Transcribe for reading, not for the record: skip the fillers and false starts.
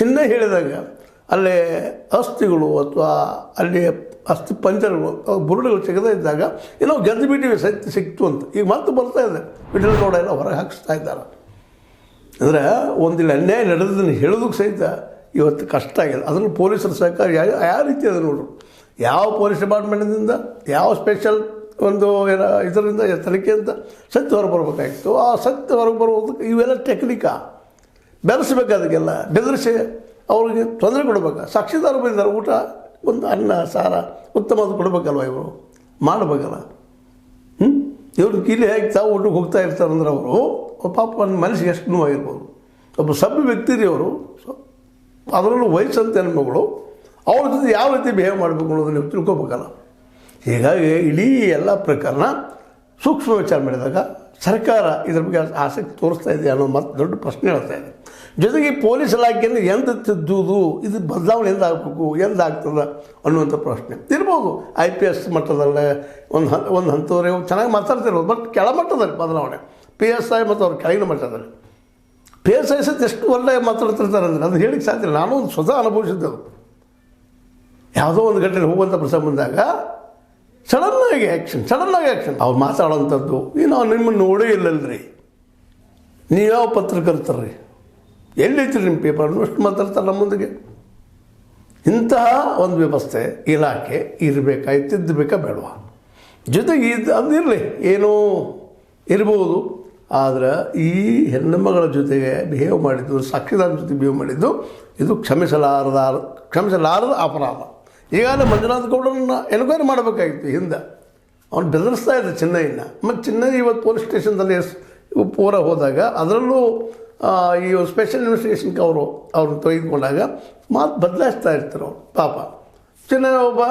ಚಿನ್ನ ಹೇಳಿದಾಗ ಅಲ್ಲೇ ಅಸ್ಥಿಗಳು ಅಥವಾ ಅಲ್ಲಿ ಅಸ್ಥಿ ಪಂಜರಗಳು ಬುರುಡುಗಳು ಸಿಗದೇ ಇದ್ದಾಗ ಏನೋ ಗೆದ್ದು ಬಿಟ್ಟಿವೆ ಸಿಕ್ತು ಅಂತ ಈಗ ಮತ್ತೆ ಬರ್ತಾ ಇದೆ ವಿಠಲಗೌಡ ಎಲ್ಲ ಹೊರಗೆ ಹಾಕಿಸ್ತಾ ಇದ್ದಾರೆ. ಅಂದರೆ ಒಂದಿಲ್ಲ ಅನ್ಯಾಯ ನಡೆದದನ್ನು ಹೇಳೋದಕ್ಕೆ ಸಹಿತ ಇವತ್ತು ಕಷ್ಟ ಆಗಿದೆ. ಅದನ್ನು ಪೊಲೀಸರ ಸಹಕಾರ ಯಾವ ರೀತಿ ಅದ ನೋಡ್ರು, ಯಾವ ಪೊಲೀಸ್ ಡಿಪಾರ್ಟ್ಮೆಂಟಿಂದ ಯಾವ ಸ್ಪೆಷಲ್ ಒಂದು ಇದರಿಂದ ತನಿಖೆ ಅಂತ ಸತ್ಯ ಹೊರಗೆ ಬರಬೇಕಾಗಿತ್ತು. ಆ ಸತ್ಯ ಹೊರಗೆ ಬರೋದಕ್ಕೆ ಇವೆಲ್ಲ ಟೆಕ್ನಿಕಾ ಬೆರೆಸ್ಬೇಕು, ಅದಕ್ಕೆಲ್ಲ ಬೆದರಿಸಿ ಅವ್ರಿಗೆ ತೊಂದರೆ ಕೊಡ್ಬೇಕು. ಸಾಕ್ಷಿದಾರ ಬಂದಿದ್ದಾರೆ, ಊಟ ಒಂದು ಅನ್ನ ಸಾರ ಉತ್ತಮವಾದ ಕೊಡ್ಬೇಕಲ್ವ, ಇವರು ಮಾಡಬೇಕಲ್ಲ. ಇವ್ರು ಕೀಲಿ ಹೇಗೆ ತಾವು ಊಟಕ್ಕೆ ಹೋಗ್ತಾ ಇರ್ತಾರಂದ್ರೆ ಅವರು ಪಾಪ ಒಂದು ಮನಸ್ಸಿಗೆ ಎಷ್ಟು ನೋವಾಗಿರ್ಬೋದು. ಒಬ್ಬ ಸಭ್ಯ ವ್ಯಕ್ತಿ ರೀ ಅವರು, ಅದರಲ್ಲೂ ವಯಸ್ಸಂತ ಹೆಣ್ಮಗಳು ಅವ್ರ ಜೊತೆ ಯಾವ ರೀತಿ ಬಿಹೇವ್ ಮಾಡಬೇಕು ಅನ್ನೋದನ್ನು ನೀವು ತಿಳ್ಕೊಬೇಕಲ್ಲ. ಹೀಗಾಗಿ ಇಡೀ ಎಲ್ಲ ಪ್ರಕರಣ ಸೂಕ್ಷ್ಮ ವಿಚಾರ ಮಾಡಿದಾಗ ಸರ್ಕಾರ ಇದ್ರ ಬಗ್ಗೆ ಆಸಕ್ತಿ ತೋರಿಸ್ತಾ ಇದೆ ಅನ್ನೋ ಮತ್ತು ದೊಡ್ಡ ಪ್ರಶ್ನೆ ಹೇಳ್ತಾ ಇದೆ. ಜೊತೆಗೆ ಪೊಲೀಸ್ ಇಲಾಖೆಯನ್ನು ಎಂದು ತಿದ್ದುವುದು, ಇದು ಬದಲಾವಣೆ ಎಂದು ಆಗಬೇಕು, ಎಂದು ಆಗ್ತದೆ ಅನ್ನುವಂಥ ಪ್ರಶ್ನೆ ಇರ್ಬೋದು. IPS ಮಟ್ಟದಲ್ಲೇ ಒಂದು ಹಂತವರೆಗೂ ಚೆನ್ನಾಗಿ ಮಾತಾಡ್ತಿರ್ಬೋದು, ಬಟ್ ಕೆಳಮಟ್ಟದಲ್ಲಿ ಬದಲಾವಣೆ PSI ಮತ್ತು ಅವ್ರ ಕೆಳಗಿನ ಮಟ್ಟದಲ್ಲಿ PSI ಸಹಿತ ಎಷ್ಟು ಒಳ್ಳೆಯ ಮಾತಾಡ್ತಿರ್ತಾರೆ ಅಂದರೆ ಅದು ಹೇಳಿಕ್ಕೆ ಸಾಧ್ಯ ಇಲ್ಲ. ನಾನು ಒಂದು ಸ್ವತಃ ಅನುಭವಿಸಿದ್ದೆವು. ಯಾವುದೋ ಒಂದು ಘಟನೆ ಹೋಗುವಂಥ ಪ್ರಸಂಗ ಬಂದಾಗ ಸಡನ್ನಾಗಿ ಆ್ಯಕ್ಷನ್ ಅವ್ರು ಮಾತಾಡೋವಂಥದ್ದು. ನಾವು ನಿಮ್ಮನ್ನು ನೋಡೇ ಇಲ್ಲಲ್ರಿ, ನೀವು ಯಾವ ಪತ್ರಕರ್ತರ್ರಿ, ಎಲ್ಲೈತ್ರಿ ನಿಮ್ಮ ಪೇಪರ್ ಅಷ್ಟು ಮಾತಾಡ್ತಾರೆ ನಮ್ಮ ಮುಂದಿಗೆ. ಇಂತಹ ಒಂದು ವ್ಯವಸ್ಥೆ ಇಲಾಖೆ ಇರಬೇಕಾಯ್ತಿದ್ದಬೇಕಾ ಬೇಡವಾ? ಜೊತೆಗೆ ಅದಿರಲಿ, ಏನೋ ಇರ್ಬೋದು, ಆದರೆ ಈ ಹೆಣ್ಣುಮಗಳ ಜೊತೆಗೆ ಬಿಹೇವ್ ಮಾಡಿದ್ದು, ಸಾಕ್ಷಿದಾರ ಜೊತೆ ಬಿಹೇವ್ ಮಾಡಿದ್ದು ಇದು ಕ್ಷಮಿಸಲಾರದ ಅಪರಾಧ. ಈಗಾಗಲೇ ಮಂಜುನಾಥ್ ಗೌಡರನ್ನ ಎನ್ಕ್ವೈರಿ ಮಾಡಬೇಕಾಗಿತ್ತು. ಹಿಂದೆ ಅವ್ನು ಬೆದರಿಸ್ತಾ ಇದ್ದ ಚಿನ್ನಯ್ಯನ. ಮತ್ತು ಚಿನ್ನಯ್ಯ ಇವತ್ತು ಪೊಲೀಸ್ ಸ್ಟೇಷನ್ದಲ್ಲಿ ಪೂರ ಹೋದಾಗ ಅದರಲ್ಲೂ ಈ ಸ್ಪೆಷಲ್ ಇನ್ವೆಸ್ಟಿಗೇಷನ್ಗೆ ಅವ್ರನ್ನ ತೆಗೆದುಕೊಂಡಾಗ ಮಾತು ಬದಲಾಯಿಸ್ತಾ ಇರ್ತಾರೆ ಅವ್ರು. ಪಾಪ ಚಿನ್ನಯ್ಯ ಒಬ್ಬ